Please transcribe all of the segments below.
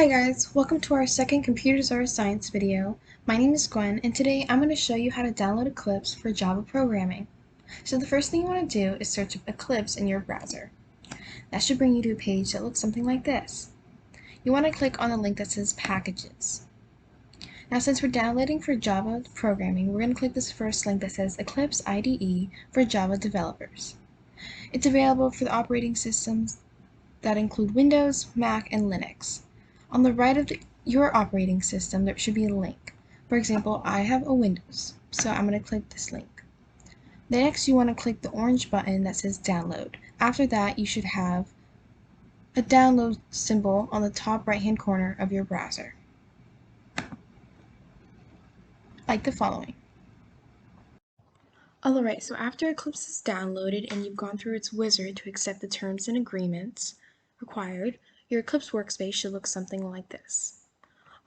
Hi guys, welcome to our second Computers Are a Science video. My name is Gwen, and today I'm going to show you how to download Eclipse for Java programming. So the first thing you want to do is search Eclipse in your browser. That should bring you to a page that looks something like this. You want to click on the link that says Packages. Now since we're downloading for Java programming, we're going to click this first link that says Eclipse IDE for Java developers. It's available for the operating systems that include Windows, Mac, and Linux. On the right of your operating system, there should be a link. For example, I have a Windows, so I'm going to click this link. Next, you want to click the orange button that says Download. After that, you should have a download symbol on the top right-hand corner of your browser, like the following. Alright, so after Eclipse is downloaded and you've gone through its wizard to accept the terms and agreements required, your Eclipse workspace should look something like this.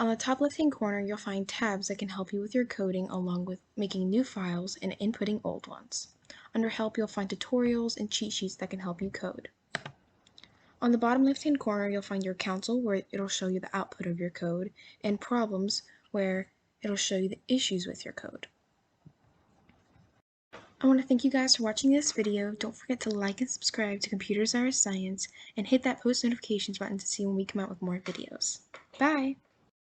On the top left-hand corner, you'll find tabs that can help you with your coding along with making new files and inputting old ones. Under Help, you'll find tutorials and cheat sheets that can help you code. On the bottom left-hand corner, you'll find your console where it'll show you the output of your code, and Problems where it'll show you the issues with your code. I want to thank you guys for watching this video. Don't forget to like and subscribe to Computers Are a Science and hit that post notifications button to see when we come out with more videos. Bye!